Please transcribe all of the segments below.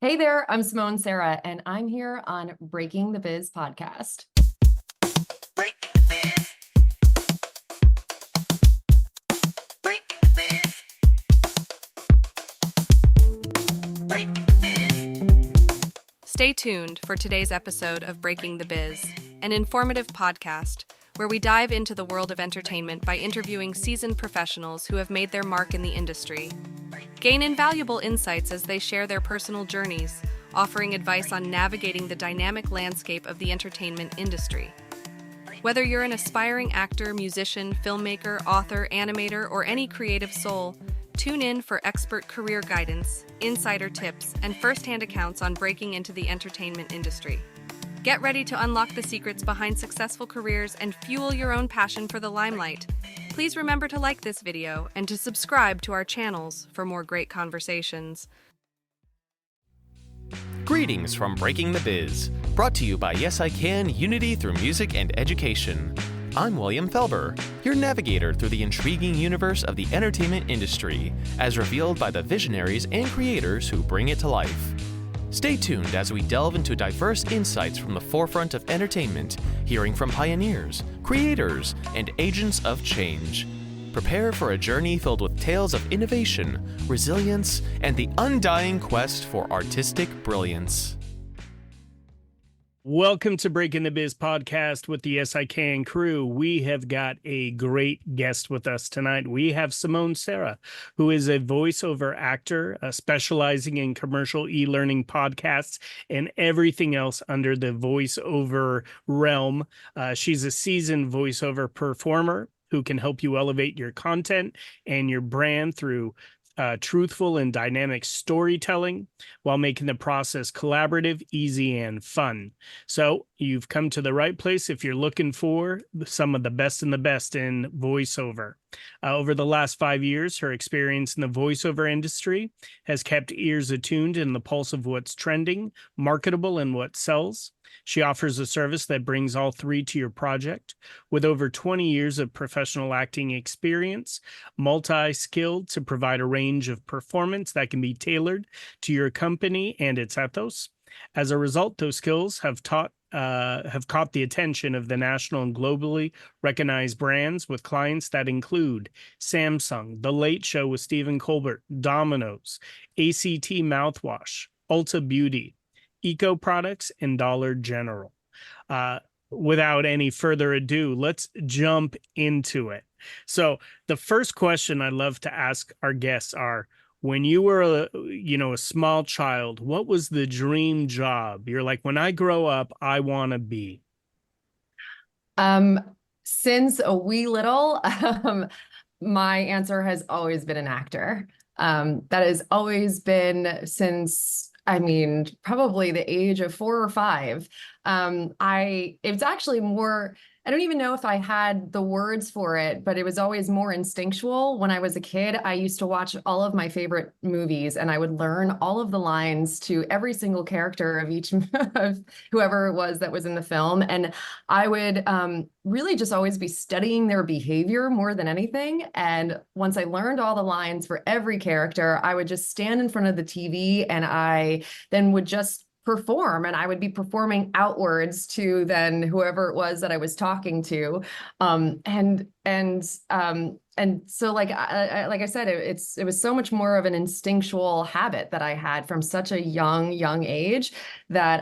Hey there, I'm Simone Serra, and I'm here on Breaking the Biz podcast. Stay tuned for today's episode of Breaking the Biz, an informative podcast where we dive into the world of entertainment by interviewing seasoned professionals who have made their mark in the industry. Gain invaluable insights as they share their personal journeys, offering advice on navigating the dynamic landscape of the entertainment industry. Whether you're an aspiring actor, musician, filmmaker, author, animator, or any creative soul, tune in for expert career guidance, insider tips, and first-hand accounts on breaking into the entertainment industry. Get ready to unlock the secrets behind successful careers and fuel your own passion for the limelight. Please remember to like this video and to subscribe to our channels for more great conversations. Greetings from Breaking the Biz, brought to you by Yes I Can Unity through Music and Education. I'm William Felber, your navigator through the intriguing universe of the entertainment industry, as revealed by the visionaries and creators who bring it to life. Stay tuned as we delve into diverse insights from the forefront of entertainment, hearing from pioneers, creators, and agents of change. Prepare for a journey filled with tales of innovation, resilience, and the undying quest for artistic brilliance. Welcome to Breaking the Biz podcast with the Yes I Can crew. We have got a great guest with us tonight. We have Simone Serra, who is a voiceover actor specializing in commercial e-learning podcasts and everything else under the voiceover realm. She's a seasoned voiceover performer who can help you elevate your content and your brand through truthful and dynamic storytelling while making the process collaborative, easy, and fun. So you've come to the right place if you're looking for some of the best in voiceover. Over the last 5 years, her experience in the voiceover industry has kept ears attuned in the pulse of what's trending, marketable, and what sells. She offers a service that brings all three to your project. With over 20 years of professional acting experience, multi-skilled to provide a range of performance that can be tailored to your company and its ethos. As a result, those skills have caught the attention of the national and globally recognized brands with clients that include Samsung, The Late Show with Stephen Colbert, Domino's, ACT Mouthwash, Ulta Beauty, Eco Products, and Dollar General. Without any further ado, let's jump into it. So the first question I love to ask our guests are, when you were a small child, what was the dream job? You're like, when I grow up, I want to be. Since a wee little, my answer has always been an actor. That has always been since, probably the age of 4 or 5. It's actually more, I don't even know if I had the words for it, but it was always more instinctual. When I was a kid, I used to watch all of my favorite movies and I would learn all of the lines to every single character of each of whoever it was that was in the film. And I would really just always be studying their behavior more than anything. And once I learned all the lines for every character, I would just stand in front of the TV and I then would just perform, and I would be performing outwards to then whoever it was that I was talking to. And so like I said, it was so much more of an instinctual habit that I had from such a young age that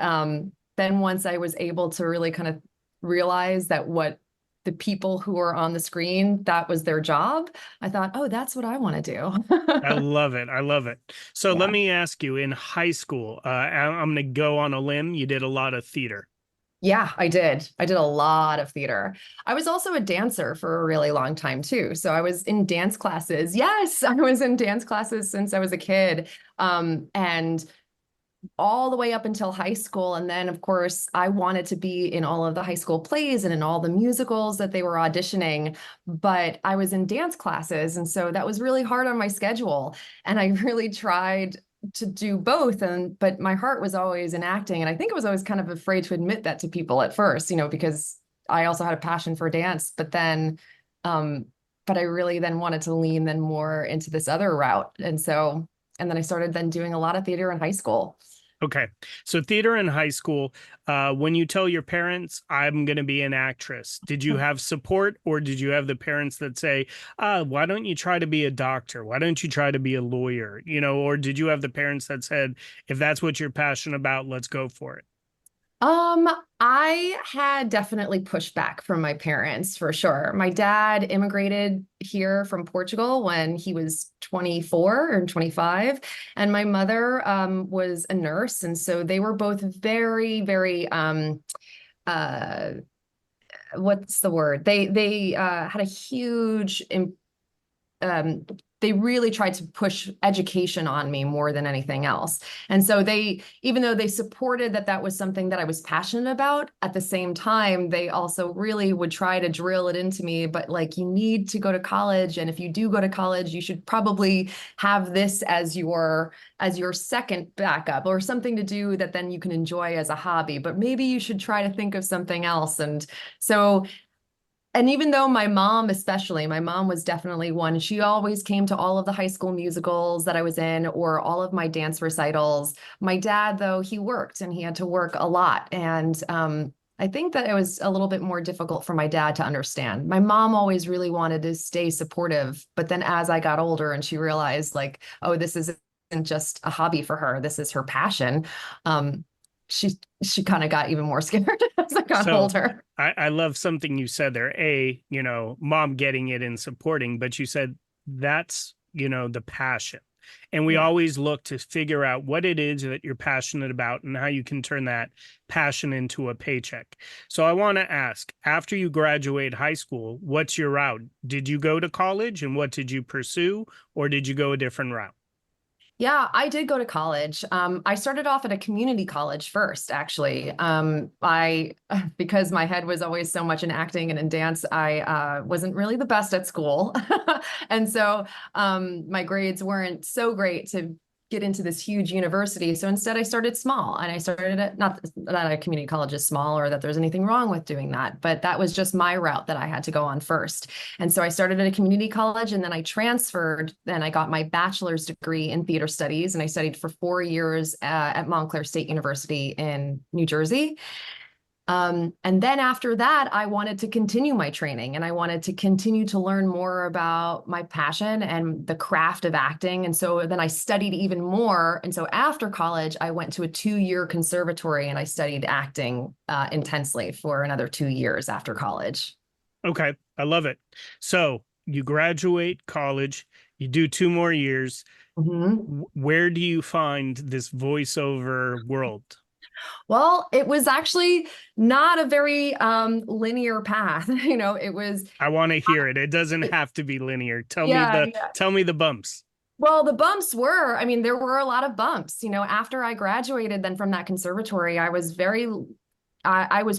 then once I was able to really kind of realize that what the people who are on the screen, that was their job, I thought, oh, that's what I want to do. I love it. I love it. So Yeah. let me ask you, in high school, I'm going to go on a limb. You did a lot of theater. Yeah, I did. I did a lot of theater. I was also a dancer for a really long time too. So I was in dance classes. Yes, I was in dance classes since I was a kid. And all the way up until high school. And then, of course, I wanted to be in all of the high school plays and in all the musicals that they were auditioning, but I was in dance classes. And so that was really hard on my schedule. And I really tried to do both. But my heart was always in acting. And I think I was always kind of afraid to admit that to people at first, because I also had a passion for dance, but I really then wanted to lean then more into this other route. And then I started then doing a lot of theater in high school. Okay. So theater in high school, when you tell your parents, I'm going to be an actress, did you have support, or did you have the parents that say, why don't you try to be a doctor? Why don't you try to be a lawyer? Or did you have the parents that said, if that's what you're passionate about, let's go for it? Um, I had definitely pushback from my parents for sure. My dad immigrated here from Portugal when he was 24 or 25, and my mother was a nurse, and so they were both very, very uh what's the word? They had a huge um, they really tried to push education on me more than anything else. And so they, even though they supported that that was something that I was passionate about, at the same time, they also really would try to drill it into me. But like, you need to go to college. And if you do go to college, you should probably have this as your second backup or something to do that then you can enjoy as a hobby. But maybe you should try to think of something else. And so and even though my mom, especially, my mom was definitely one, she always came to all of the high school musicals that I was in or all of my dance recitals. My dad, though, he worked and he had to work a lot. And I think that it was a little bit more difficult for my dad to understand. My mom always really wanted to stay supportive. But then as I got older and she realized, like, oh, this isn't just a hobby for her, this is her passion. Um, she kind of got even more scared as I got So older. I love something you said there. Mom getting it and supporting, but you said that's, the passion. And we Yeah. always look to figure out what it is that you're passionate about and how you can turn that passion into a paycheck. So I want to ask, after you graduate high school, what's your route? Did you go to college and what did you pursue, or did you go a different route? Yeah, I did go to college. I started off at a community college first, actually. Because my head was always so much in acting and in dance, I wasn't really the best at school. And so my grades weren't so great to get into this huge university. So instead, I started small and I started at not that a community college is small or that there's anything wrong with doing that, but that was just my route that I had to go on first. And so I started at a community college and then I transferred and I got my bachelor's degree in theater studies. And I studied for 4 years at Montclair State University in New Jersey. And then after that, I wanted to continue my training and I wanted to continue to learn more about my passion and the craft of acting. And so then I studied even more. And so after college, I went to a 2-year conservatory and I studied acting intensely for another 2 years after college. Okay, I love it. So you graduate college, you do 2 more years. Mhm. Where do you find this voiceover world? Well, it was actually not a very linear path. It was, I want to hear it. It doesn't have to be linear. yeah. Tell me the bumps. Well, the bumps were, I mean, there were a lot of bumps. After I graduated then from that conservatory, I was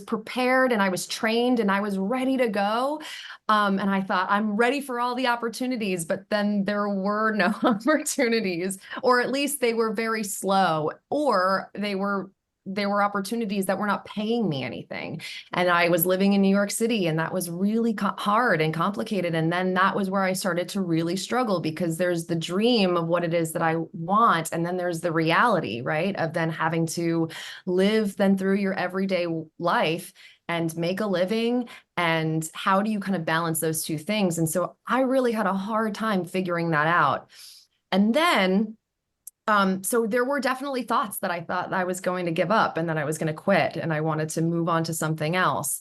prepared and I was trained and I was ready to go. And I thought, I'm ready for all the opportunities, but then there were no opportunities, or at least they were very slow, or there were opportunities that were not paying me anything. And I was living in New York City, and that was really hard and complicated. And then that was where I started to really struggle because there's the dream of what it is that I want. And then there's the reality, right? Of then having to live then through your everyday life and make a living. And how do you kind of balance those two things? And so I really had a hard time figuring that out. And then so there were definitely thoughts that I thought I was going to give up and that I was going to quit and I wanted to move on to something else.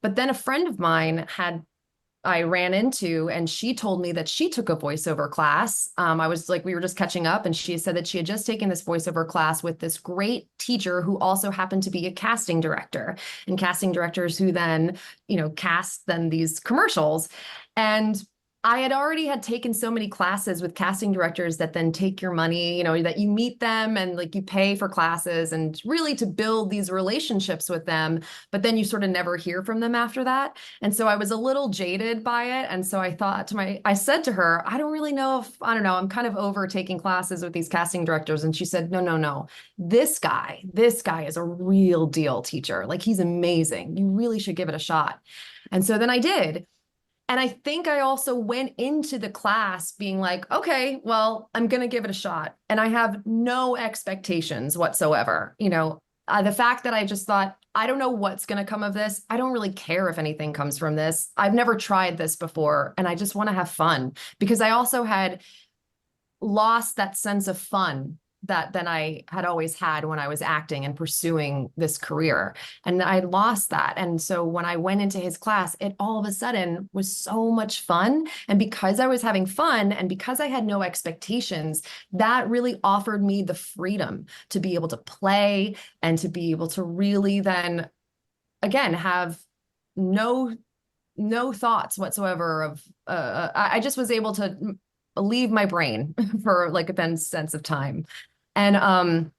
But then a friend of mine I ran into, and she told me that she took a voiceover class. I was like, we were just catching up, and she said that she had just taken this voiceover class with this great teacher who also happened to be a casting director, and casting directors who then, cast then these commercials. And I had taken so many classes with casting directors that then take your money, that you meet them and like you pay for classes and really to build these relationships with them, but then you sort of never hear from them after that. And so I was a little jaded by it. And so I said to her, I don't really know I don't know, I'm kind of over taking classes with these casting directors. And she said, no, no, no, this guy is a real deal teacher. Like, he's amazing. You really should give it a shot. And so then I did. And I think I also went into the class being like, okay, well, I'm going to give it a shot. And I have no expectations whatsoever. The fact that I just thought, I don't know what's going to come of this. I don't really care if anything comes from this. I've never tried this before. And I just want to have fun, because I also had lost that sense of fun that then I had always had when I was acting and pursuing this career. And I lost that. And so when I went into his class, it all of a sudden was so much fun. And because I was having fun and because I had no expectations, that really offered me the freedom to be able to play and to be able to really then, again, have no thoughts whatsoever of I just was able to leave my brain for like a then sense of time. And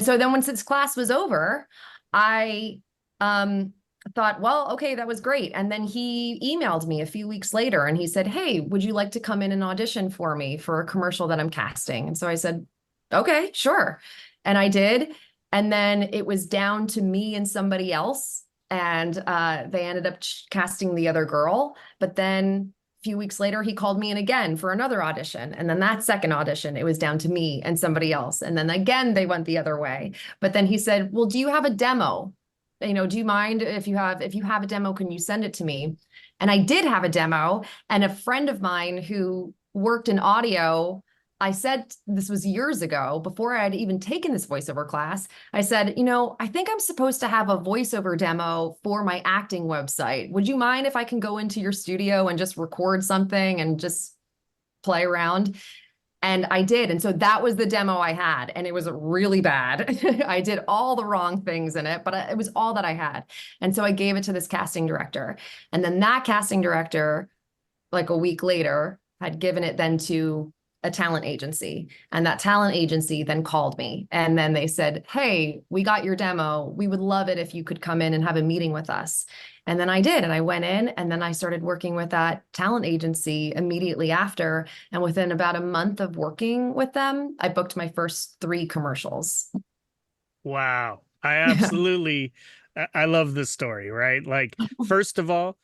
so then once this class was over, I thought, well, okay, that was great. And then he emailed me a few weeks later and he said, hey, would you like to come in and audition for me for a commercial that I'm casting? And so I said, okay, sure. And I did. And then it was down to me and somebody else. And they ended up casting the other girl. But then a few weeks later, he called me in again for another audition. And then that second audition, it was down to me and somebody else. And then again, they went the other way. But then he said, well, do you have a demo? Do you mind if you have a demo, can you send it to me? And I did have a demo. And a friend of mine who worked in audio, I said, this was years ago, before I had even taken this voiceover class, I said, I think I'm supposed to have a voiceover demo for my acting website. Would you mind if I can go into your studio and just record something and just play around? And I did. And so that was the demo I had. And it was really bad. I did all the wrong things in it, but it was all that I had. And so I gave it to this casting director. And then that casting director, like a week later, had given it then to a talent agency. And that talent agency then called me. And then they said, hey, we got your demo. We would love it if you could come in and have a meeting with us. And then I did. And I went in and then I started working with that talent agency immediately after. And within about a month of working with them, I booked my first 3 commercials. Wow. I absolutely, I love this story, right? Like, first of all,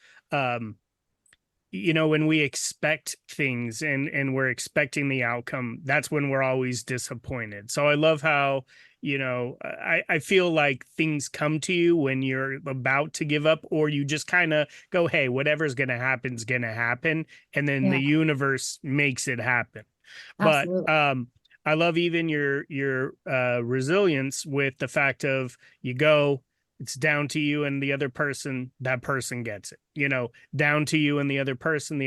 when we expect things and we're expecting the outcome, that's when we're always disappointed. So I love how, I feel like things come to you when you're about to give up, or you just kind of go, hey, whatever's going to happen is going to happen. And then the universe makes it happen. Absolutely. But I love even your resilience with the fact of you go, it's down to you and the other person, that person gets it. Down to you and the other person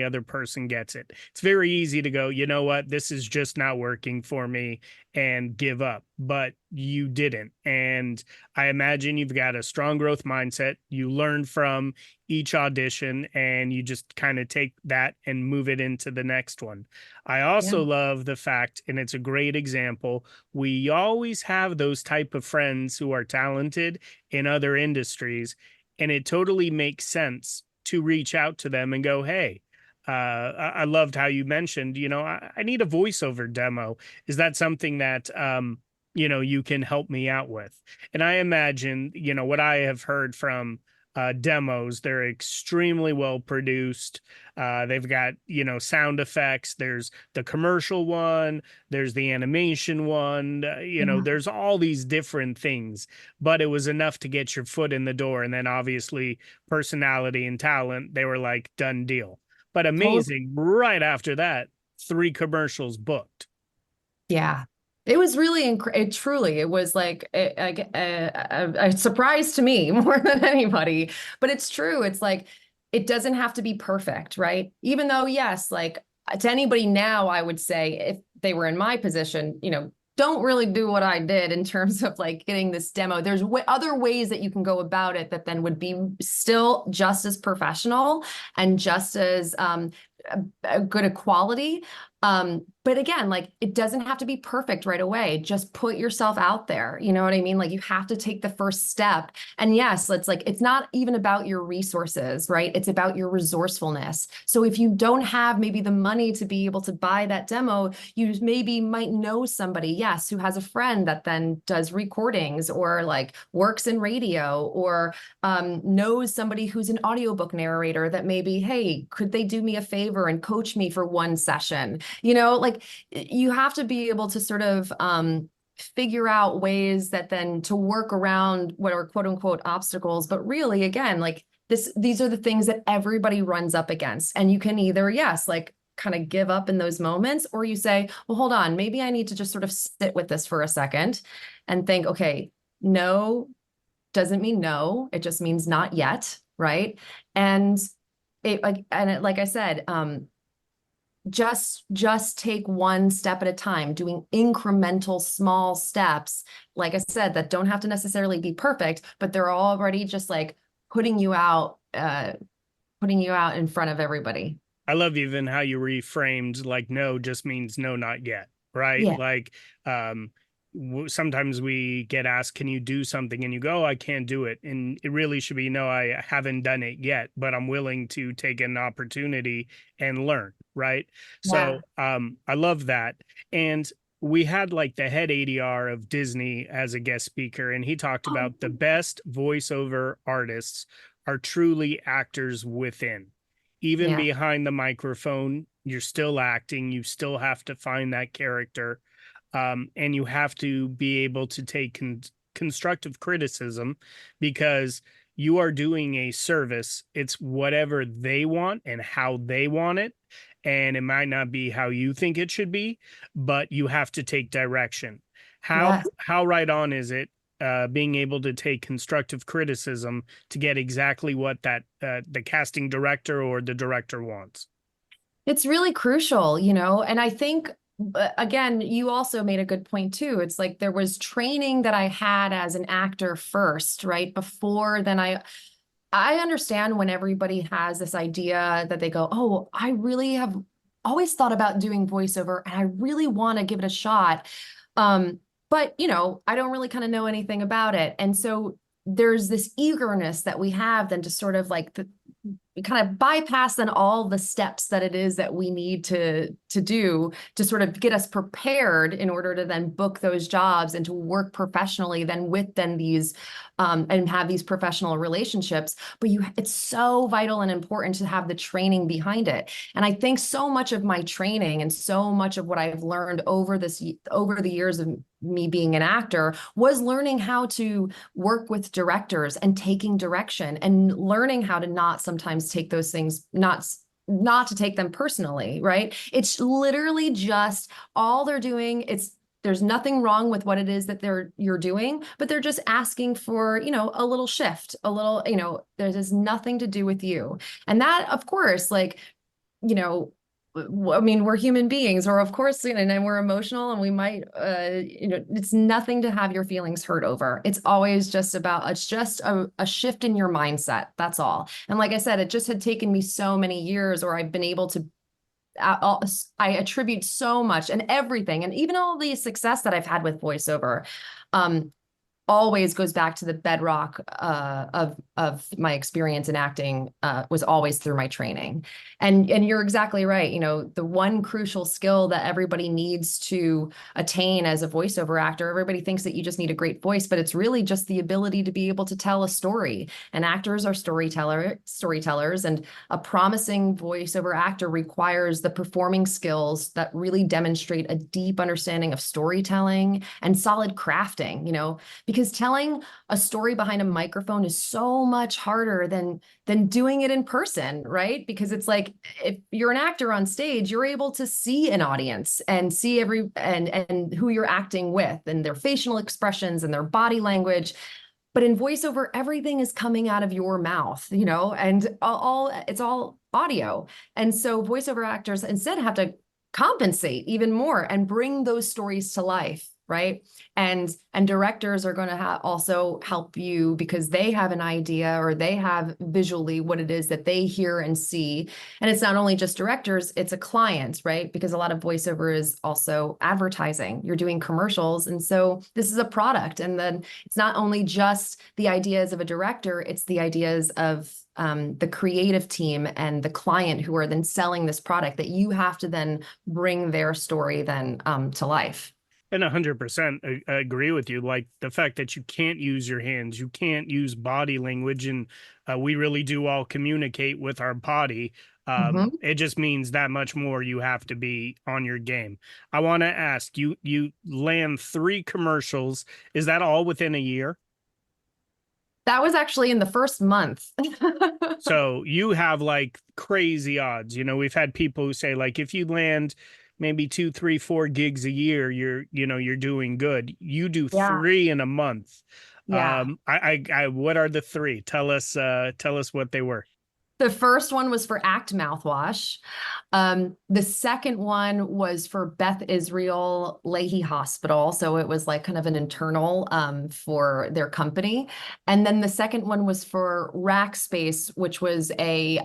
gets it. It's very easy to go, you know what, this is just not working for me, and give up. But you didn't. And I imagine you've got a strong growth mindset. You learn from each audition and you just kind of take that and move it into the next one. I also love the fact, and it's a great example, we always have those type of friends who are talented in other industries, and it totally makes sense to reach out to them and go, hey, I loved how you mentioned, I need a voiceover demo. Is that something that, you can help me out with? And I imagine, what I have heard from demos, they're extremely well produced. They've got, sound effects. There's the commercial one. There's the animation one. There's all these different things, but it was enough to get your foot in the door. And then obviously personality and talent, they were like, done deal. But amazing, right after that, 3 commercials booked. Yeah. It was really, it was like a surprise to me more than anybody, but it's true. It's like, it doesn't have to be perfect, right? Even though, yes, like to anybody now, I would say if they were in my position, don't really do what I did in terms of like getting this demo. There's other ways that you can go about it that then would be still just as professional and just as a good a quality. But again, like it doesn't have to be perfect right away. Just put yourself out there. You know what I mean? Like you have to take the first step. And yes, it's not even about your resources, right? It's about your resourcefulness. So if you don't have maybe the money to be able to buy that demo, you maybe might know somebody, yes, who has a friend that then does recordings or like works in radio or knows somebody who's an audiobook narrator that maybe, hey, could they do me a favor and coach me for one session? Like you have to be able to sort of figure out ways that then to work around what are quote unquote obstacles. But really, again, like these are the things that everybody runs up against. And you can either, yes, like kind of give up in those moments, or you say, well, hold on, maybe I need to just sort of sit with this for a second and think, okay, no doesn't mean no, it just means not yet, right? And like I said, just take one step at a time, doing incremental small steps, like I said, that don't have to necessarily be perfect, but they're already just like putting you out in front of everybody. I love even how you reframed like no just means no, not yet, right? Yeah. Like sometimes we get asked, can you do something? And you go, I can't do it. And it really should be, no, I haven't done it yet, but I'm willing to take an opportunity and learn, right? Yeah. So I love that. And we had like the head ADR of Disney as a guest speaker, and he talked about the best voiceover artists are truly actors within. Even Yeah. behind the microphone, you're still acting. You still have to find that character. And you have to be able to take constructive criticism because you are doing a service. It's whatever they want and how they want it. And it might not be how you think it should be, but you have to take direction. Yes. How right on is it being able to take constructive criticism to get exactly what that the casting director or the director wants? It's really crucial, and I think, again, you also made a good point too. It's like there was training that I had as an actor first, right? Before then I understand when everybody has this idea that they go, oh, I really have always thought about doing voiceover and I really want to give it a shot. But, I don't really kind of know anything about it. And so there's this eagerness that we have then to sort of like kind of bypass then all the steps that it is that we need to do to sort of get us prepared in order to then book those jobs and to work professionally then with then these and have these professional relationships. But it's so vital and important to have the training behind it. And I think so much of my training and so much of what I've learned over the years of me being an actor was learning how to work with directors and taking direction and learning how to not sometimes take those things, not to take them personally, right? It's literally just all they're doing. There's nothing wrong with what it is that you're doing, but they're just asking for, a little shift, a little, there's nothing to do with you. And that, of course, like, I mean, we're human beings, or of course, and we're emotional, and we might, it's nothing to have your feelings hurt over. It's always just it's just a shift in your mindset. That's all. And like I said, it just had taken me so many years, or I've been able to, I attribute so much and everything, and even all the success that I've had with voiceover, always goes back to the bedrock of my experience in acting, was always through my training. And you're exactly right. The one crucial skill that everybody needs to attain as a voiceover actor, everybody thinks that you just need a great voice, but it's really just the ability to be able to tell a story. And actors are storytellers, and a promising voiceover actor requires the performing skills that really demonstrate a deep understanding of storytelling and solid crafting, because telling a story behind a microphone is so much harder than doing it in person, right? Because it's like, if you're an actor on stage, you're able to see an audience and see and who you're acting with and their facial expressions and their body language. But in voiceover, everything is coming out of your mouth, and it's all audio. And so voiceover actors instead have to compensate even more and bring those stories to life right? And directors are going to also help you because they have an idea or they have visually what it is that they hear and see. And it's not only just directors, it's a client, right? Because a lot of voiceover is also advertising. You're doing commercials. And so this is a product. And then it's not only just the ideas of a director, it's the ideas of the creative team and the client who are then selling this product that you have to then bring their story then to life. And 100% agree with you. Like the fact that you can't use your hands, you can't use body language, and we really do all communicate with our body. Mhm. It just means that much more you have to be on your game. I want to ask you, you land 3 commercials. Is that all within a year? That was actually in the first month. So you have like crazy odds. You know, we've had people who say like if you land maybe 2, 3, 4 gigs a year, you're doing good. You do Yeah. 3 in a month. Yeah. What are the 3? Tell us what they were. The first one was for Act mouthwash. The second one was for Beth Israel Lahey Hospital. So it was like kind of an internal for their company. And then the second one was for Rackspace, which was a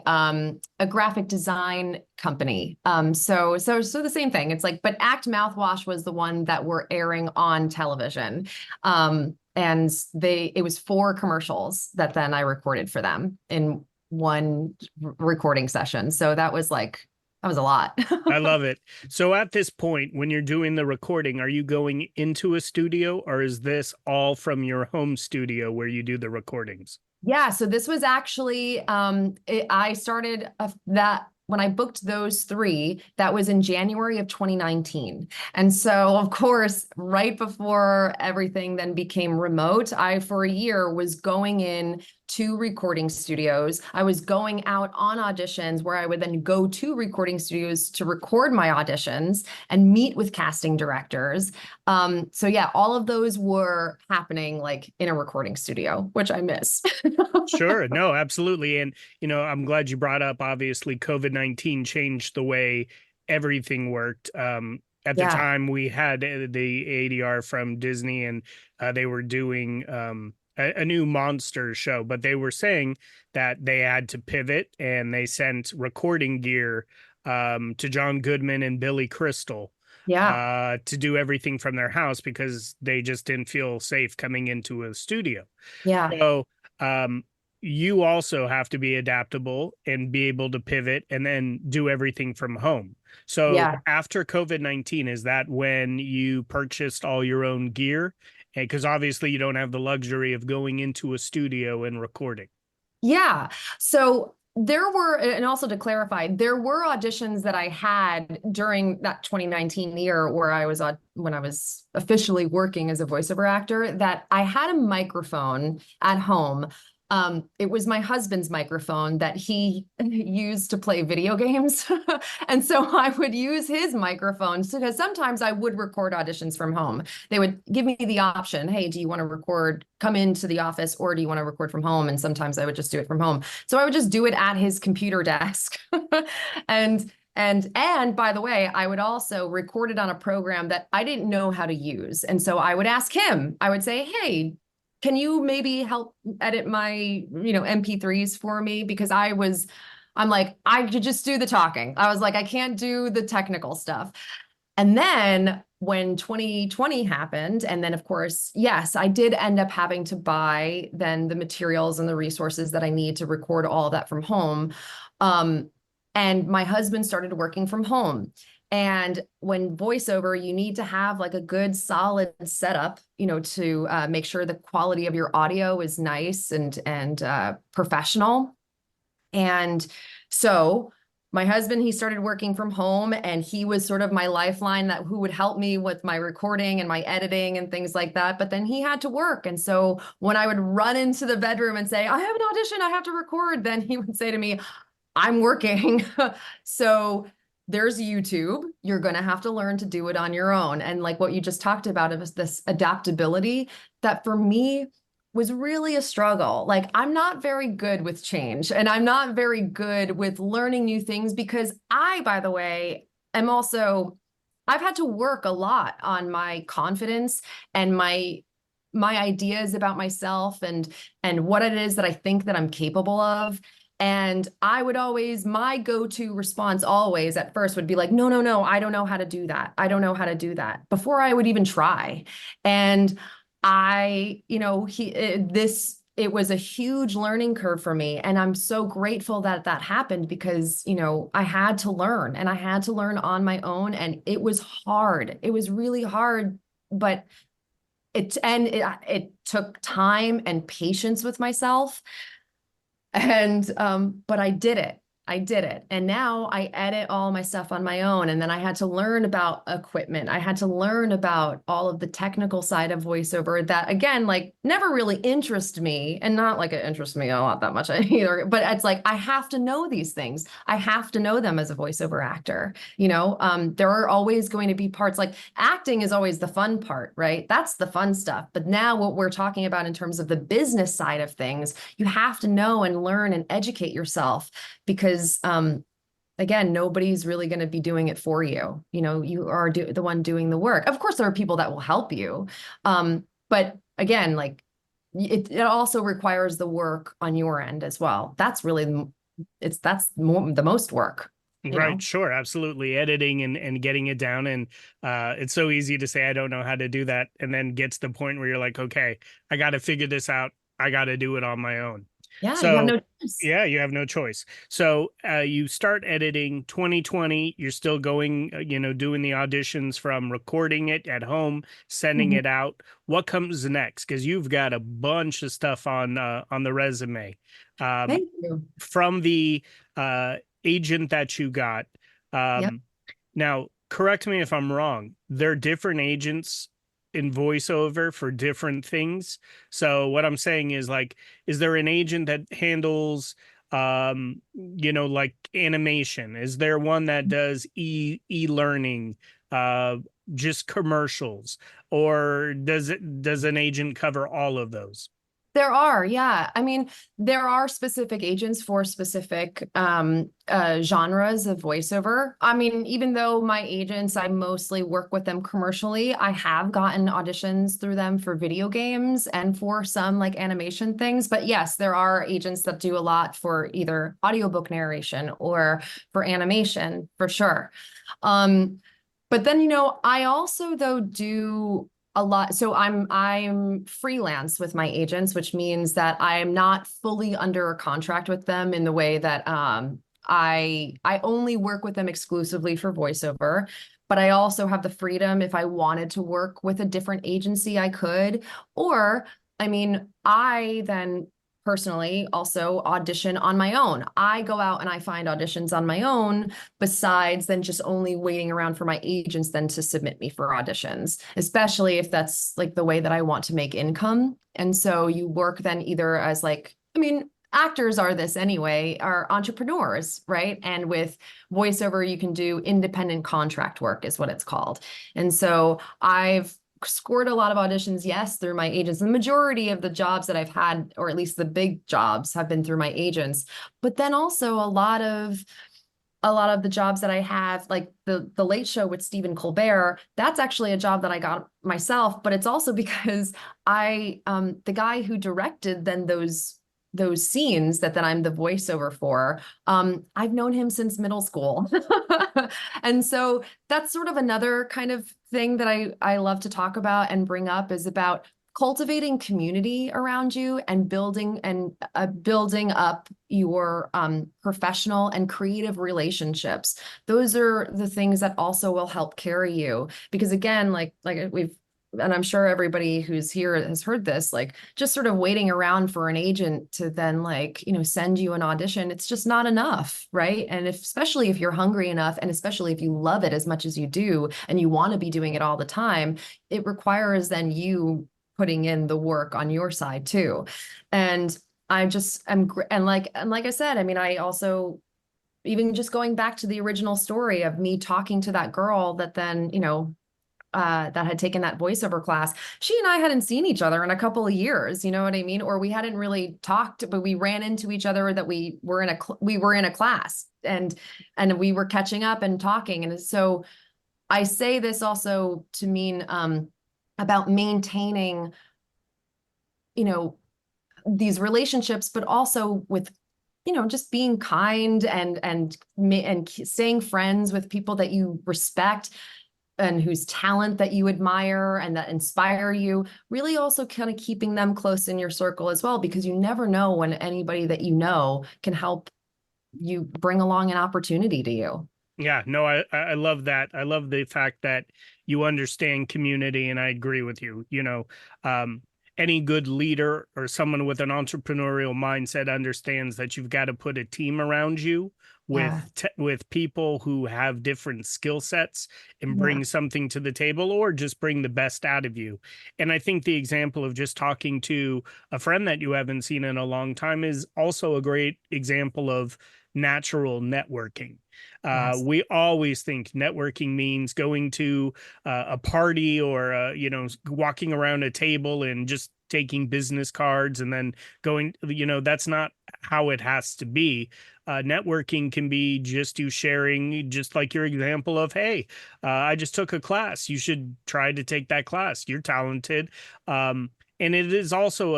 graphic design company. So the same thing. It's like, but Act mouthwash was the one that we're airing on television. And it was 4 commercials that then I recorded for them in one recording session. So that was a lot. I love it. So at this point, when you're doing the recording, are you going into a studio, or is this all from your home studio where you do the recordings? Yeah, so this was actually I started that when I booked those 3, that was in January of 2019. And so, of course, right before everything then became remote, I, for a year, was going in to recording studios. I was going out on auditions where I would then go to recording studios to record my auditions and meet with casting directors. So yeah, all of those were happening like in a recording studio, which I miss. Sure. No, absolutely. And, you know, I'm glad you brought up, obviously, COVID-19 changed the way everything worked. At the Yeah. time, we had the ADR from Disney, and they were doing a new monster show, but they were saying that they had to pivot, and they sent recording gear to John Goodman and Billy Crystal Yeah. to do everything from their house because they just didn't feel safe coming into a studio. Yeah. So, you also have to be adaptable and be able to pivot and then do everything from home. So Yeah. after COVID-19, is that when you purchased all your own gear? Because obviously you don't have the luxury of going into a studio and recording. Yeah. So there were, and also to clarify, there were auditions that I had during that 2019 year where when I was officially working as a voiceover actor, that I had a microphone at home. It was my husband's microphone that he used to play video games. And so I would use his microphones because sometimes I would record auditions from home. They would give me the option, hey, do you want to come into the office, or do you want to record from home? And sometimes I would just do it from home. So I would just do it at his computer desk. And by the way, I would also record it on a program that I didn't know how to use. And so I would ask him, I would say, hey, can you maybe help edit my, MP3s for me? Because I'm like, I could just do the talking. I was like, I can't do the technical stuff. And then when 2020 happened, and then of course, yes, I did end up having to buy then the materials and the resources that I need to record all of that from home. And my husband started working from home. And when voiceover, you need to have like a good solid setup, to make sure the quality of your audio is nice and professional. And so my husband, he started working from home, and he was sort of my lifeline who would help me with my recording and my editing and things like that. But then he had to work. And so when I would run into the bedroom and say, I have an audition, I have to record, then he would say to me, I'm working. So there's YouTube. You're going to have to learn to do it on your own. And like what you just talked about is this adaptability that for me was really a struggle. Like I'm not very good with change, and I'm not very good with learning new things because I, by the way, am also I've had to work a lot on my confidence and my ideas about myself and what it is that I think that I'm capable of. And I would always, my go-to response always at first would be like, no, no, no, I don't know how to do that. I don't know how to do that before I would even try. And it was a huge learning curve for me. And I'm so grateful that that happened because, I had to learn and I had to learn on my own. And it was hard. It was really hard, but it took time and patience with myself. And but I did it. I did it. And now I edit all my stuff on my own. And then I had to learn about equipment. I had to learn about all of the technical side of voiceover that, again, like never really interest me, and not like it interests me a lot that much either. But it's like I have to know these things. I have to know them as a voiceover actor. There are always going to be parts, like acting is always the fun part, right? That's the fun stuff. But now what we're talking about in terms of the business side of things, you have to know and learn and educate yourself, because again, nobody's really going to be doing it for you. You are the one doing the work. Of course, there are people that will help you. But again, like it also requires the work on your end as well. That's really, the most work. Right. Sure. Absolutely. Editing and getting it down. And it's so easy to say, I don't know how to do that. And then get to the point where you're like, okay, I got to figure this out. I got to do it on my own. Yeah, So, you have no choice. yeah, you have no choice. So you start editing 2020. You're still going, doing the auditions, from recording it at home, sending Mhm. it out. What comes next? Because you've got a bunch of stuff on the resume. Thank you. From the agent that you got. Yep. Now, correct me if I'm wrong. They're different agents in voiceover for different things. So what I'm saying is, like, is there an agent that handles like animation? Is there one that does e-learning, just commercials, or does an agent cover all of those? There are, yeah. I mean, there are specific agents for specific genres of voiceover. I mean, even though my agents, I mostly work with them commercially, I have gotten auditions through them for video games and for some like animation things. But yes, there are agents that do a lot for either audiobook narration or for animation, for sure. But then, I also though do a lot. So I'm freelance with my agents, which means that I am not fully under a contract with them in the way that I only work with them exclusively for voiceover. But I also have the freedom, if I wanted to work with a different agency, I could. Or, I mean, I then personally also audition on my own. I go out and I find auditions on my own, besides then just only waiting around for my agents then to submit me for auditions, especially if that's like the way that I want to make income. And so you work then either as like, I mean, actors are this anyway, are entrepreneurs, right? And with voiceover, you can do independent contract work is what it's called. And so I've scored a lot of auditions, yes, through my agents. The majority of the jobs that I've had, or at least the big jobs, have been through my agents. But then also a lot of the jobs that I have, like the Late Show with Stephen Colbert, that's actually a job that I got myself. But it's also because the guy who directed then those scenes that then I'm the voiceover for, I've known him since middle school. And so that's sort of another kind of thing that I love to talk about and bring up, is about cultivating community around you and building up your professional and creative relationships. Those are the things that also will help carry you. Because again, like and I'm sure everybody who's here has heard this, like just sort of waiting around for an agent to then send you an audition. It's just not enough, right? And especially if you're hungry enough, and especially if you love it as much as you do, and you want to be doing it all the time, it requires then you putting in the work on your side too. And I just am, and like I said, I mean, I also, even just going back to the original story of me talking to that girl that then, that had taken that voiceover class, she and I hadn't seen each other in a couple of years, you know what I mean? Or we hadn't really talked, but we ran into each other, that we were in a class, and we were catching up and talking. And so I say this also to mean about maintaining, you know, these relationships, but also with, just being kind and staying friends with people that you respect and whose talent that you admire and that inspire you, really also kind of keeping them close in your circle as well, because you never know when anybody that can help you bring along an opportunity to you. Yeah, no, I love that. I love the fact that you understand community, and I agree with you. Um, any good leader or someone with an entrepreneurial mindset understands that you've got to put a team around you Yeah. with people who have different skill sets and Yeah. bring something to the table, or just bring the best out of you. And I think the example of just talking to a friend that you haven't seen in a long time is also a great example of natural networking. Yes. We always think networking means going to a party, or walking around a table and just taking business cards and then going. That's not how it has to be. Networking can be just you sharing, just like your example of, hey, I just took a class, you should try to take that class, you're talented. And it is also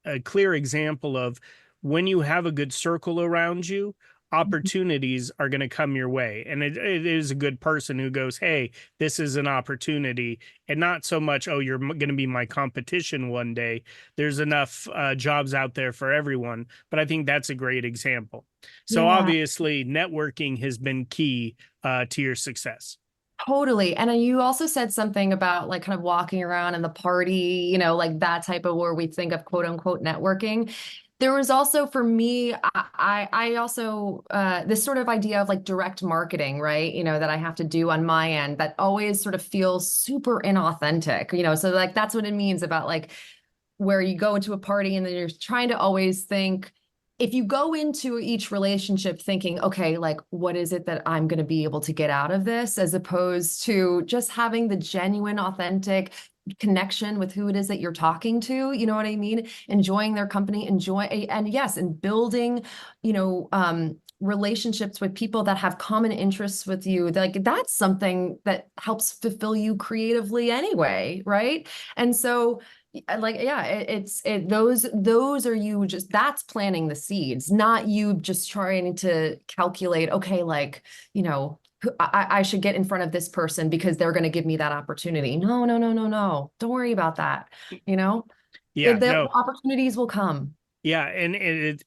a clear example of, when you have a good circle around you, opportunities are going to come your way. And it is a good person who goes, hey, this is an opportunity, and not so much, oh, you're going to be my competition one day. There's enough jobs out there for everyone. But I think that's a great example. So Yeah. obviously networking has been key to your success. Totally. And you also said something about like kind of walking around in the party, like that type of where we think of quote unquote networking. There was also for me, I also this sort of idea of like direct marketing, right? That I have to do on my end that always sort of feels super inauthentic, so like that's what it means about like where you go into a party and then you're trying to always think, if you go into each relationship thinking, okay, like what is it that I'm going to be able to get out of this, as opposed to just having the genuine, authentic connection with who it is that you're talking to, you know what I mean? Enjoying their company, and yes, and building, relationships with people that have common interests with you. Like that's something that helps fulfill you creatively anyway, right? And so like yeah, those are you, just that's planting the seeds, not you just trying to calculate, okay, like, I should get in front of this person because they're going to give me that opportunity. No, no, no, no, no. Don't worry about that. You know, Yeah, the no. opportunities will come. Yeah, and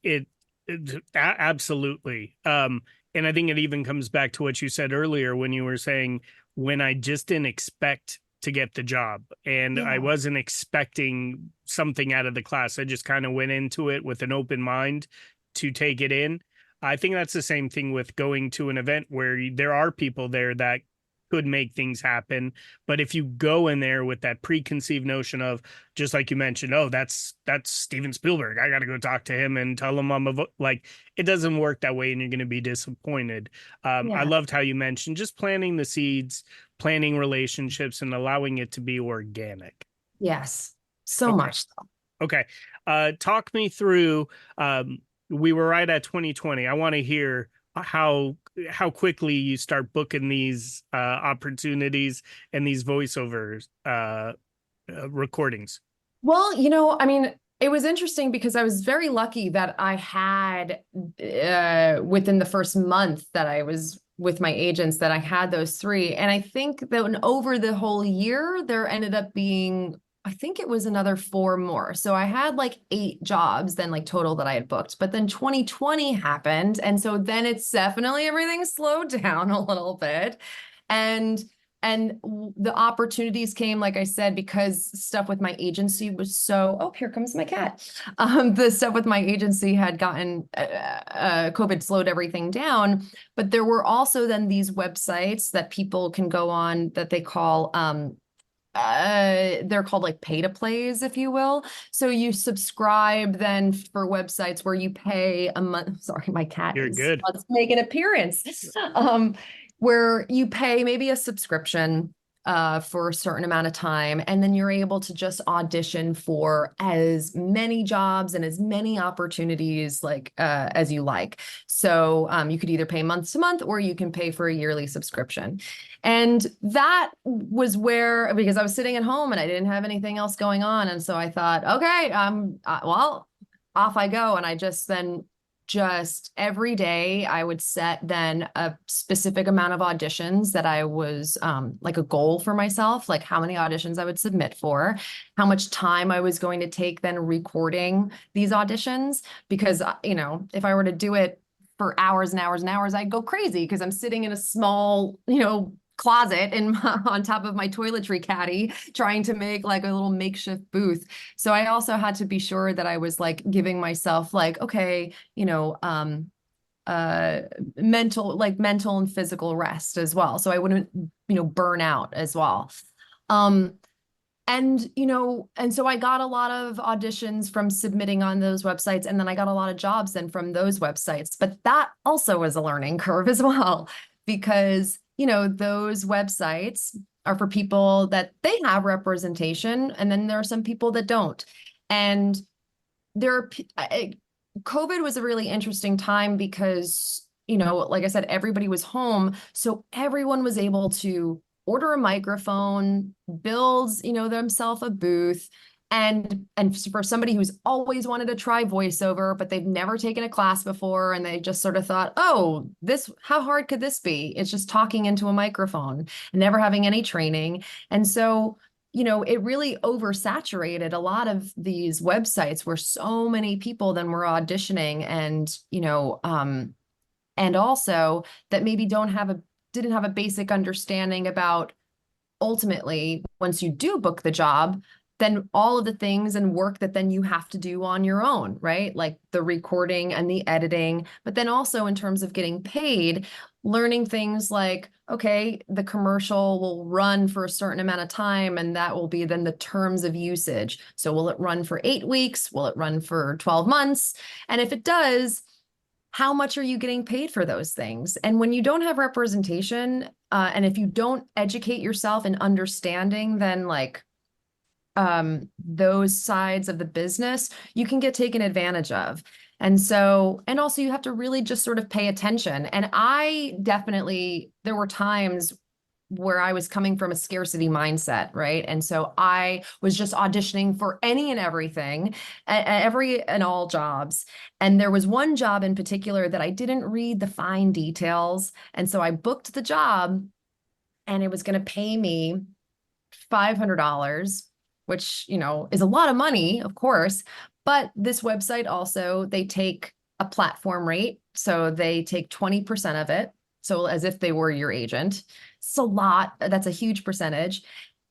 absolutely. And I think it even comes back to what you said earlier when you were saying, when I just didn't expect to get the job and I Yeah. wasn't expecting something out of the class. I just kind of went into it with an open mind to take it in. I think that's the same thing with going to an event where there are people there that could make things happen. But if you go in there with that preconceived notion of, just like you mentioned, oh, that's Steven Spielberg, I got to go talk to him and tell him like, it doesn't work that way, and you're going to be disappointed. I Yeah. loved how you mentioned just planting the seeds, planning relationships, and allowing it to be organic. Yes. So Okay. much so. Okay. Talk me through, we were right at 2020. I want to hear how quickly you start booking these opportunities and these voiceovers recordings. Well, I mean, it was interesting because I was very lucky that I had, within the first month that I was with my agents, that I had those three. And I think that over the whole year, there ended up being, I think it was another four more. So I had like 8 jobs then, like total, that I had booked. But then 2020 happened. And so then it's definitely everything slowed down a little bit. And the opportunities came, like I said, because stuff with my agency was oh, here comes my cat. The stuff with my agency had gotten, COVID slowed everything down. But there were also then these websites that people can go on that they call, they're called like pay to plays, if you will. So you subscribe then for websites where you pay a month. Sorry, my cat You're good. wants to make an appearance. Where you pay maybe a subscription for a certain amount of time. And then you're able to just audition for as many jobs and as many opportunities like as you like. So you could either pay month to month or you can pay for a yearly subscription. And that was where, because I was sitting at home and I didn't have anything else going on. And so I thought, okay, well, off I go. And I just every day I would set then a specific amount of auditions that I was like a goal for myself, like how many auditions I would submit for, how much time I was going to take then recording these auditions. Because, if I were to do it for hours and hours and hours, I'd go crazy because I'm sitting in a small, closet on top of my toiletry caddy trying to make like a little makeshift booth. So I also had to be sure that I was like giving myself like, okay, mental and physical rest as well. So I wouldn't, burn out as well. And so I got a lot of auditions from submitting on those websites. And then I got a lot of jobs then from those websites. But that also was a learning curve as well, because those websites are for people that they have representation, and then there are some people that don't. And COVID was a really interesting time because, like I said, everybody was home. So everyone was able to order a microphone, build, themselves a booth. And for somebody who's always wanted to try voiceover, but they've never taken a class before, and they just sort of thought, oh, how hard could this be? It's just talking into a microphone and never having any training. And so, it really oversaturated a lot of these websites where so many people then were auditioning, and also that maybe didn't have a basic understanding about ultimately, once you do book the job, then all of the things and work that then you have to do on your own, right? Like the recording and the editing, but then also in terms of getting paid, learning things like, okay, the commercial will run for a certain amount of time, and that will be then the terms of usage. So will it run for 8 weeks? Will it run for 12 months? And if it does, how much are you getting paid for those things? And when you don't have representation, and if you don't educate yourself in understanding, then like those sides of the business, you can get taken advantage of. And also you have to really just sort of pay attention. And there were times where I was coming from a scarcity mindset, right? And so I was just auditioning for any and everything, every and all jobs. And there was one job in particular that I didn't read the fine details. And so I booked the job, and it was going to pay me $500, which, is a lot of money, of course. But this website also, they take a platform rate. So they take 20% of it. So as if they were your agent. It's a lot. That's a huge percentage.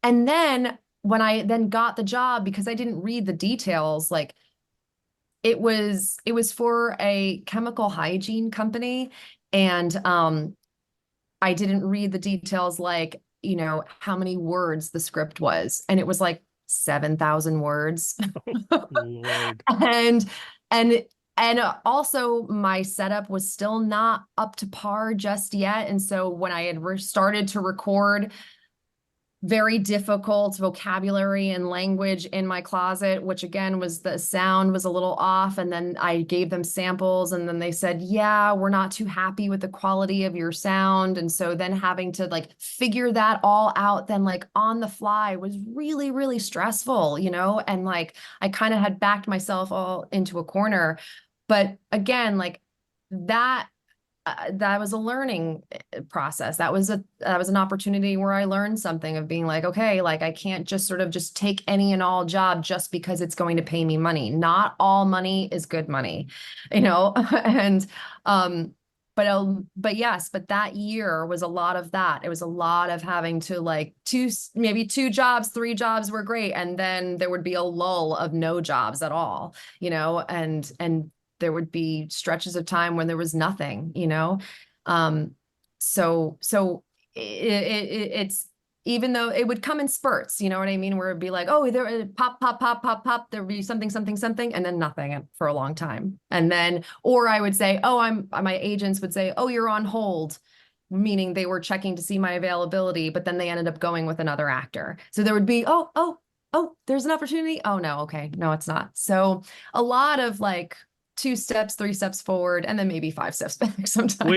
And then when I then got the job, because I didn't read the details, like it was for a chemical hygiene company. And I didn't read the details, like, how many words the script was. And it was like 7,000 words. Lord. And also my setup was still not up to par just yet. And so when I had started to record, very difficult vocabulary and language in my closet, which again was the sound was a little off. And then I gave them samples, and then they said, yeah, we're not too happy with the quality of your sound. And so then having to like figure that all out then like on the fly was really, really stressful, and like I kind of had backed myself all into a corner. But again, like that was a learning process. That was an opportunity where I learned something of being like, okay, like I can't just sort of just take any and all job just because it's going to pay me money. Not all money is good money, and but yes, but that year was a lot of that. It was a lot of having to like maybe 2 jobs, 3 jobs were great, and then there would be a lull of no jobs at all, and there would be stretches of time when there was nothing, so it's, even though it would come in spurts, you know what I mean? Where it'd be like, oh, there pop, pop, pop, pop, pop, there would be something, something, something, and then nothing for a long time. And then, or I would say, my agents would say, oh, you're on hold. meaning they were checking to see my availability, but then they ended up going with another actor. So there would be, oh, there's an opportunity. Oh no, okay, no, it's not. So a lot of like 2 steps, 3 steps forward, and then maybe 5 steps back sometimes.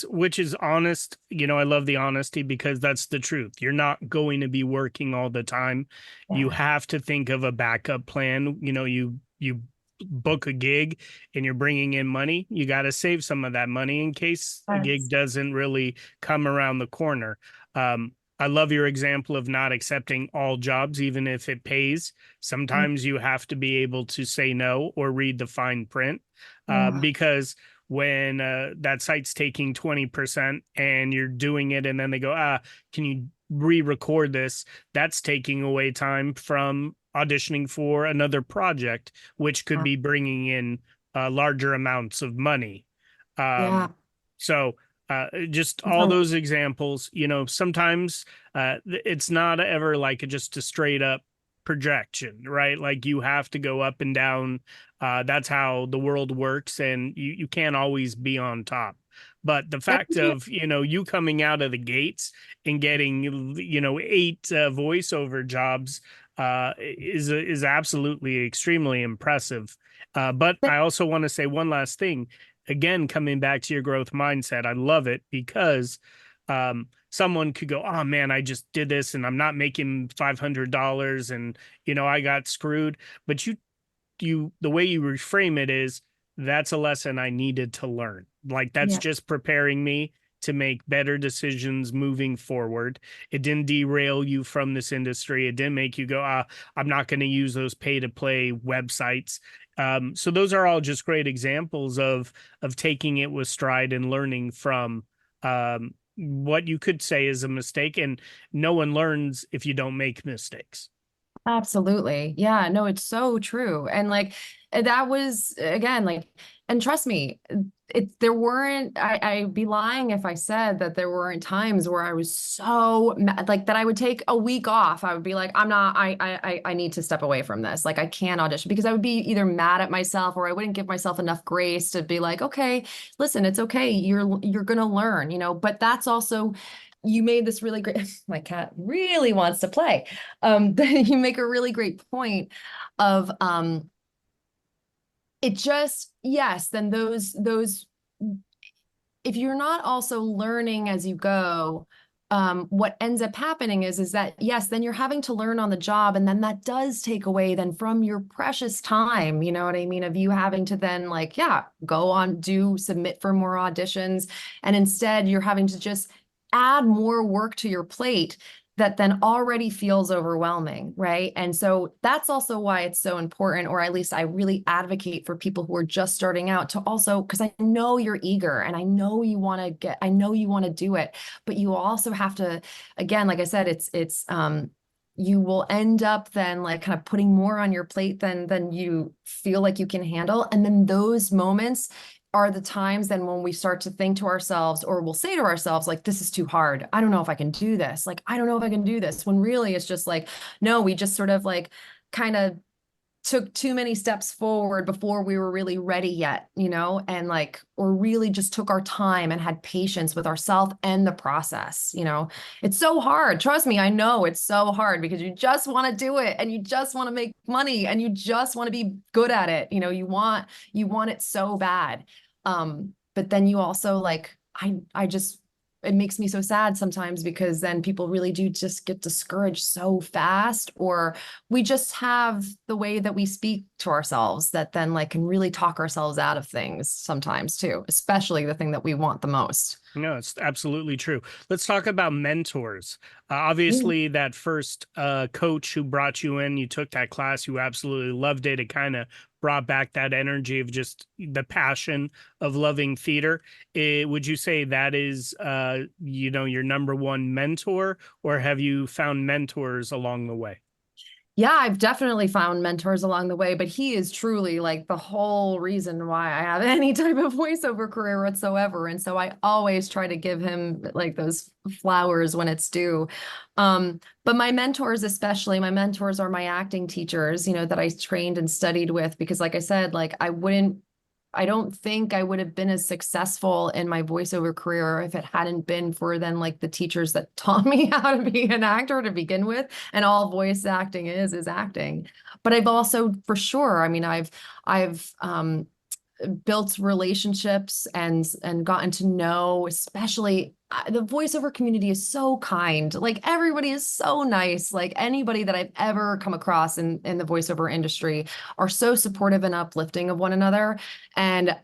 Which is honest. I love the honesty because that's the truth. You're not going to be working all the time. You Yeah. have to think of a backup plan. You book a gig and you're bringing in money. You got to save some of that money in case a gig Yes. doesn't really come around the corner. I love your example of not accepting all jobs, even if it pays. Sometimes you have to be able to say no or read the fine print, Yeah. because when that site's taking 20% and you're doing it and then they go, can you re-record this? That's taking away time from auditioning for another project, which could be bringing in larger amounts of money. Yeah. So just all So those examples, sometimes it's not ever like just a straight up projection, right? Like you have to go up and down. That's how the world works, and you can't always be on top. But the fact every of, you coming out of the gates and getting, 8 voiceover jobs is absolutely extremely impressive. But I also want to say one last thing. Again, coming back to your growth mindset, I love it because someone could go, oh man, I just did this and I'm not making $500 and, I got screwed. But the way you reframe it is that's a lesson I needed to learn. Like that's yeah. just preparing me to make better decisions moving forward. It didn't derail you from this industry. It didn't make you go, I'm not going to use those pay to play websites. So those are all just great examples of taking it with stride and learning from what you could say is a mistake. And no one learns if you don't make mistakes. Absolutely. Yeah, no, it's so true. And like that was again, like, and trust me, there weren't, I'd be lying if I said that there weren't times where I was so like that I would take a week off. I would be like, I'm not, I need to step away from this. Like I can't audition because I would be either mad at myself or I wouldn't give myself enough grace to be like, okay, listen, it's okay. You're gonna learn, but that's also you made this really great, my cat really wants to play. You make a really great point of it just, yes, then those if you're not also learning as you go, what ends up happening is that yes, then you're having to learn on the job, and then that does take away then from your precious time, you know what I mean, of you having to then like, yeah, go on, submit for more auditions, and instead you're having to just add more work to your plate that then already feels overwhelming, right? And so that's also why it's so important, or at least I really advocate for people who are just starting out to also, because I know you're eager and I know you want to do it, but you also have to, again, like I said, it's you will end up then like kind of putting more on your plate than you feel like you can handle. And then those moments are the times then when we start to think to ourselves, or we'll say to ourselves, like, this is too hard. I don't know if I can do this. Like, I don't know if I can do this. When really it's just like, no, we just sort of like kind of took too many steps forward before we were really ready yet, and like, or really just took our time and had patience with ourselves and the process. It's so hard. Trust me, I know it's so hard because you just want to do it and you just want to make money and you just want to be good at it. You want it so bad. But then you also like, I just, it makes me so sad sometimes because then people really do just get discouraged so fast, or we just have the way that we speak to ourselves that then like can really talk ourselves out of things sometimes too, especially the thing that we want the most. No, it's absolutely true. Let's talk about mentors. Obviously, that first coach who brought you in, you took that class, you absolutely loved it. It kind of brought back that energy of just the passion of loving theater. Would you say that is, your number one mentor, or have you found mentors along the way? Yeah, I've definitely found mentors along the way, but he is truly like the whole reason why I have any type of voiceover career whatsoever. And so I always try to give him like those flowers when it's due. But my mentors, especially my mentors are my acting teachers, that I trained and studied with, because like I said, like I wouldn't I don't think I would have been as successful in my voiceover career if it hadn't been for then like the teachers that taught me how to be an actor to begin with. And all voice acting is acting. But I've also, for sure, I mean, I've built relationships and gotten to know, especially the voiceover community is so kind. Like everybody is so nice. Like anybody that I've ever come across in the voiceover industry are so supportive and uplifting of one another. And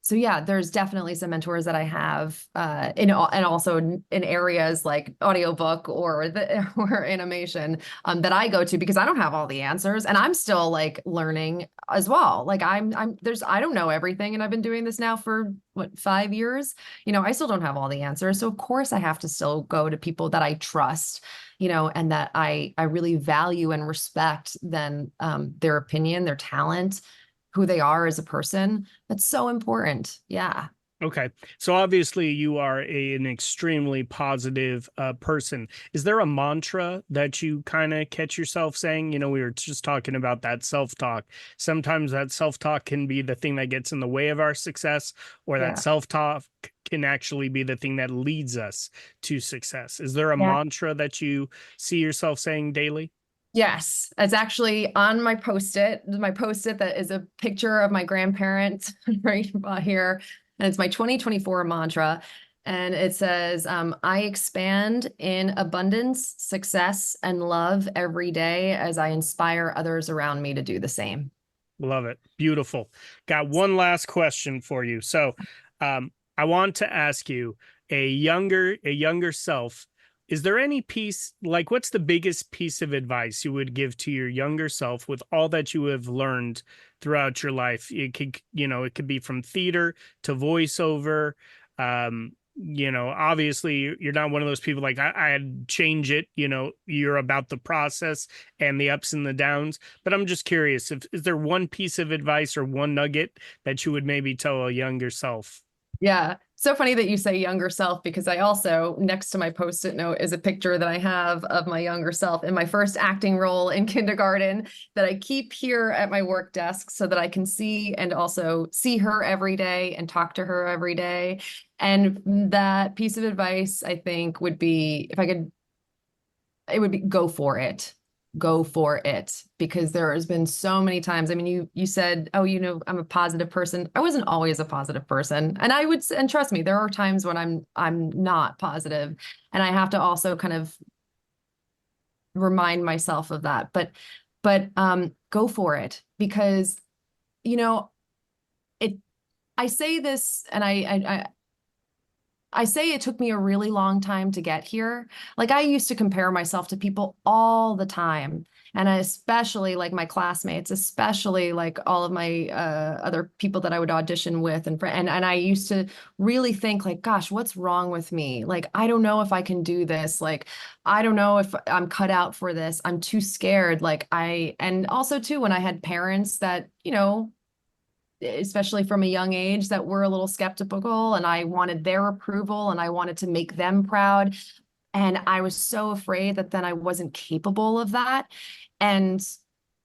so yeah, there's definitely some mentors that I have and also in areas like audiobook or or animation that I go to because I don't have all the answers and I'm still like learning as well. Like I don't know everything and I've been doing this now for what 5 years. I still don't have all the answers. So of course I have to still go to people that I trust, and that I really value and respect then their opinion, their talent, who they are as a person. That's so important. Yeah. Okay. So obviously you are an extremely positive person. Is there a mantra that you kind of catch yourself saying? We were just talking about that self-talk. Sometimes that self-talk can be the thing that gets in the way of our success, or that Yeah. self-talk can actually be the thing that leads us to success. Is there a Yeah. mantra that you see yourself saying daily? Yes, it's actually on my post-it. My post-it that is a picture of my grandparents right about here. And it's my 2024 mantra. And it says, I expand in abundance, success, and love every day as I inspire others around me to do the same. Love it. Beautiful. Got one last question for you. So, I want to ask you, a younger self, is there any piece, like what's the biggest piece of advice you would give to your younger self with all that you have learned throughout your life? It could be from theater to voiceover. Obviously you're not one of those people like I'd change it. You're about the process and the ups and the downs. But I'm just curious, is there one piece of advice or one nugget that you would maybe tell a younger self? Yeah. So funny that you say younger self because I also, next to my post-it note, is a picture that I have of my younger self in my first acting role in kindergarten that I keep here at my work desk so that I can see and also see her every day and talk to her every day. And that piece of advice, I think, would be if I could, it would be go for it. Go for it, because there has been so many times. I mean, you said, oh, I'm a positive person. I wasn't always a positive person. And trust me, there are times when I'm not positive, and I have to also kind of remind myself of that. But go for it, because you know, it I say this and I say it took me a really long time to get here. Like I used to compare myself to people all the time. And especially like my classmates, especially like all of my other people that I would audition with and I used to really think like, gosh, what's wrong with me? Like, I don't know if I can do this. Like, I don't know if I'm cut out for this. I'm too scared. And also too, when I had parents that, especially from a young age, that were a little skeptical, and I wanted their approval and I wanted to make them proud. And I was so afraid that then I wasn't capable of that. And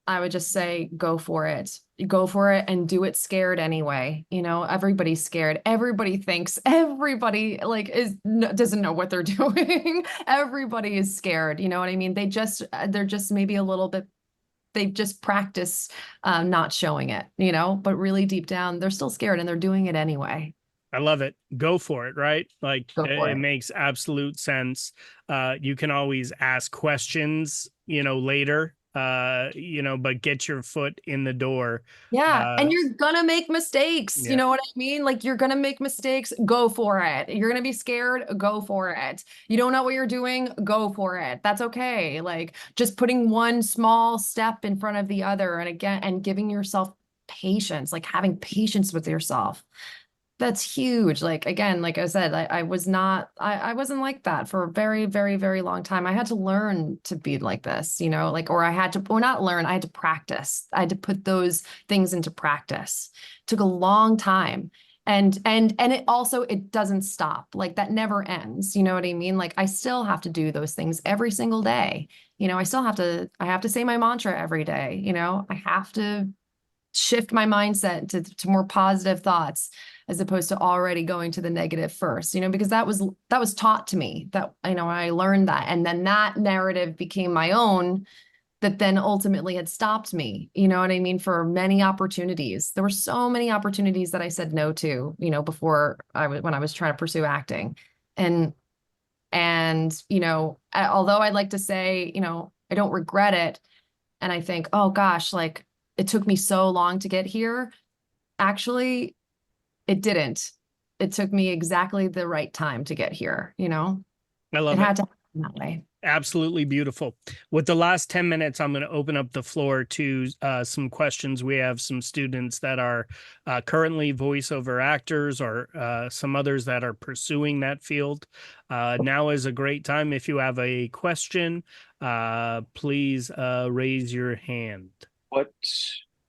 I would just say, go for it. Go for it and do it scared anyway. Everybody's scared. Everybody thinks everybody doesn't know what they're doing. Everybody is scared. You know what I mean? They're just maybe a little bit, they've just practiced not showing it, but really deep down, they're still scared and they're doing it anyway. I love it. Go for it, right? Like Go for it it. makes absolute sense. You can always ask questions, later, but get your foot in the door. Yeah. Uh, And you're gonna make mistakes. You yeah, know what I mean? Like you're gonna make mistakes. Go for it. You're gonna be scared. Go for it. You don't know what you're doing. Go for it. That's okay. Like just putting one small step in front of the other and again, and giving yourself patience, like having patience with yourself. That's huge. Like again, like I said, I wasn't like that for a very, very, very long time. I had to learn to be like this, or not learn, I had to practice. I had to put those things into practice. It took a long time. And it doesn't stop. Like that never ends. You know what I mean? Like I still have to do those things every single day. I have to say my mantra every day. I have to shift my mindset to more positive thoughts as opposed to already going to the negative first, because that was taught to me, that, I learned that. And then that narrative became my own, that then ultimately had stopped me, you know what I mean? For many opportunities. There were so many opportunities that I said no to, before when I was trying to pursue acting. And although I'd like to say, I don't regret it. And I think, oh gosh, like it took me so long to get here. Actually, it didn't. It took me exactly the right time to get here, I It love it. had to happen that way. Absolutely beautiful. With the last 10 minutes, I'm going to open up the floor to some questions. We have some students that are currently voiceover actors, or some others that are pursuing that field. Now is a great time. If you have a question, please raise your hand. What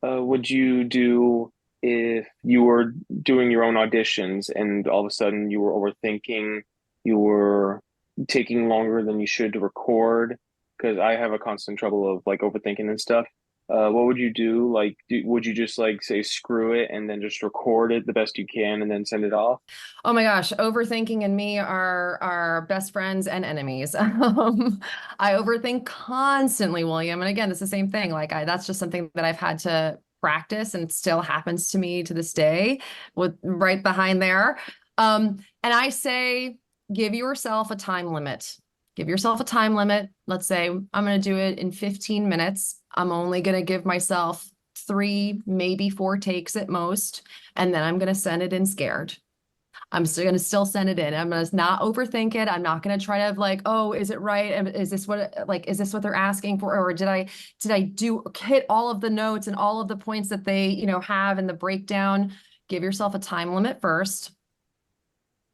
would you do if you were doing your own auditions and all of a sudden you were overthinking, you were taking longer than you should to record? Because I have a constant trouble of like overthinking and stuff. What would you do? Like, would you just like say screw it and then just record it the best you can and then send it off? Oh my gosh, overthinking and me are best friends and enemies. I overthink constantly, William. And again, it's the same thing. Like that's just something that I've had to practice, and it still happens to me to this day, with right behind there. And I say, give yourself a time limit. Give yourself a time limit. Let's say I'm going to do it in 15 minutes. I'm only going to give myself 3, maybe 4 takes at most, and then I'm going to send it in scared. I'm still going to send it in. I'm going to not overthink it. I'm not going to try to like, oh, is it right? Is this what they're asking for? Or did I hit all of the notes and all of the points that they, have in the breakdown? Give yourself a time limit first.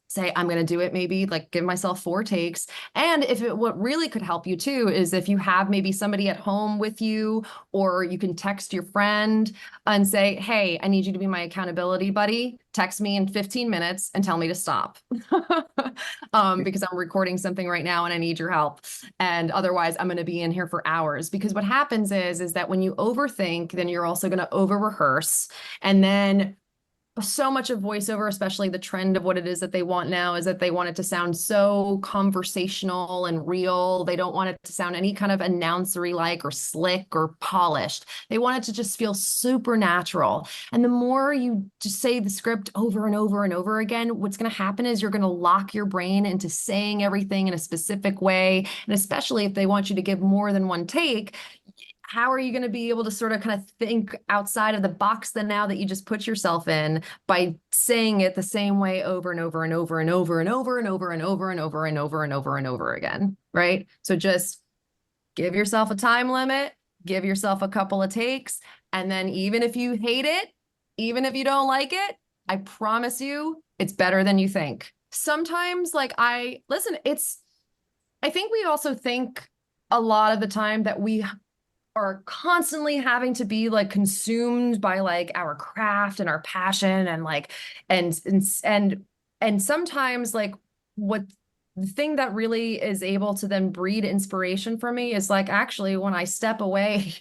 Say, I'm going to do it, maybe like give myself 4 takes. And what really could help you too is if you have maybe somebody at home with you, or you can text your friend and say, hey, I need you to be my accountability buddy. Text me in 15 minutes and tell me to stop. Because I'm recording something right now and I need your help. And otherwise I'm going to be in here for hours. Because what happens is that when you overthink, then you're also going to over rehearse. And then so much of voiceover, especially the trend of what it is that they want now, is that they want it to sound so conversational and real. They don't want it to sound any kind of announcery like or slick or polished. They want it to just feel supernatural. And the more you just say the script over and over and over again, what's going to happen is you're going to lock your brain into saying everything in a specific way. And especially if they want you to give more than one take, how are you going to be able to sort of kind of think outside of the box then, now that you just put yourself in, by saying it the same way over and over and over and over and over and over and over and over and over and over and over again, right? So just give yourself a time limit, give yourself a couple of takes, and then even if you hate it, even if you don't like it, I promise you it's better than you think. Sometimes I think we also think a lot of the time that we are constantly having to be like consumed by like our craft and our passion, and like and sometimes like what the thing that really is able to then breed inspiration for me is like actually when I step away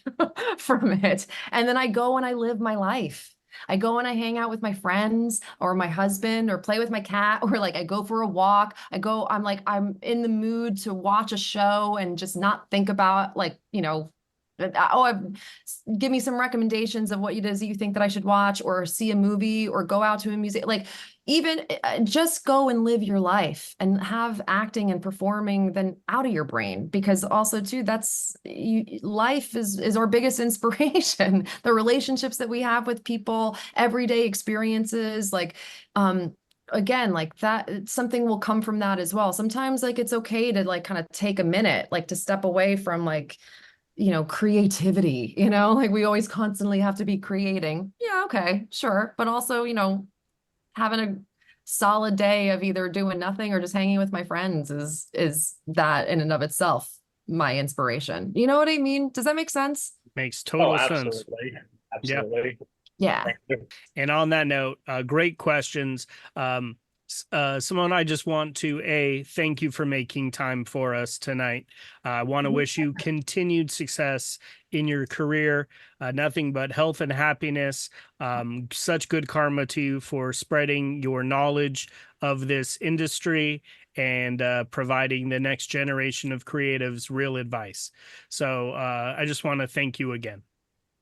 from it, and then I go and I live my life. I go and I hang out with my friends or my husband, or play with my cat, or like I go for a walk. I'm in the mood to watch a show and just not think about like, give me some recommendations of what it is that you think that I should watch, or see a movie, or go out to a museum. Like even just go and live your life, and have acting and performing then out of your brain, because also too, life is our biggest inspiration. The relationships that we have with people, everyday experiences, again, like that, something will come from that as well. Sometimes like it's okay to like kind of take a minute, like to step away from like, creativity, like we always constantly have to be creating. Yeah, okay, sure. But also, having a solid day of either doing nothing or just hanging with my friends is that in and of itself my inspiration. You know what I mean? Does that make sense? Makes total sense. Absolutely. Yeah. Absolutely. Yeah. And on that note, great questions. Simone, I just want to thank you for making time for us tonight. I want to wish you continued success in your career, nothing but health and happiness, such good karma to you for spreading your knowledge of this industry and providing the next generation of creatives real advice. So I just want to thank you again.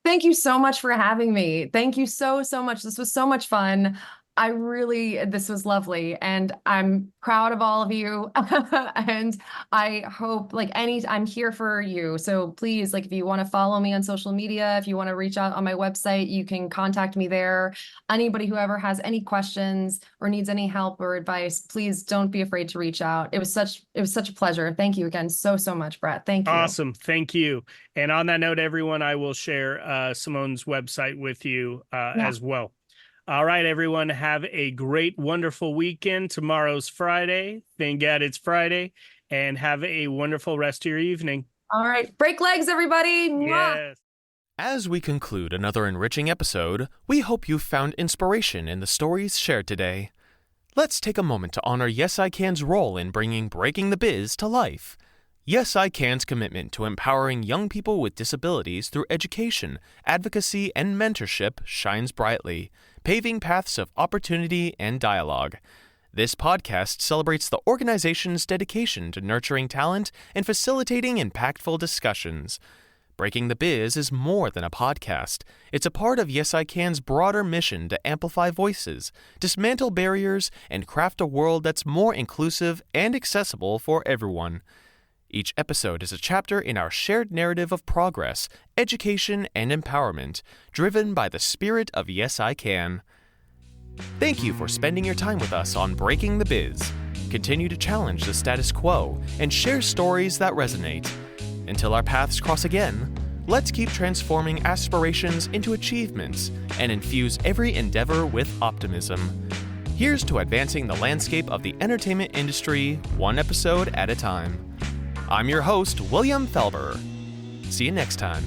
Thank you so much for having me. Thank you so, so much. This was so much fun. This was lovely. And I'm proud of all of you. And I hope I'm here for you. So please, if you want to follow me on social media, if you want to reach out on my website, you can contact me there. Anybody who ever has any questions or needs any help or advice, please don't be afraid to reach out. It was such a pleasure. Thank you again so, so much, Brett. Thank you. Awesome. Thank you. And on that note, everyone, I will share Simone's website with you as well. All right, everyone, have a great, wonderful weekend. Tomorrow's Friday. Thank God it's Friday. And have a wonderful rest of your evening. All right. Break legs, everybody. Yes. As we conclude another enriching episode, we hope you found inspiration in the stories shared today. Let's take a moment to honor Yes I Can's role in bringing Breaking the Biz to life. Yes I Can's commitment to empowering young people with disabilities through education, advocacy, and mentorship shines brightly, paving paths of opportunity and dialogue. This podcast celebrates the organization's dedication to nurturing talent and facilitating impactful discussions. Breaking the Biz is more than a podcast. It's a part of Yes I Can's broader mission to amplify voices, dismantle barriers, and craft a world that's more inclusive and accessible for everyone. Each episode is a chapter in our shared narrative of progress, education, and empowerment, driven by the spirit of Yes I Can. Thank you for spending your time with us on Breaking the Biz. Continue to challenge the status quo and share stories that resonate. Until our paths cross again, let's keep transforming aspirations into achievements and infuse every endeavor with optimism. Here's to advancing the landscape of the entertainment industry, one episode at a time. I'm your host, William Felber. See you next time.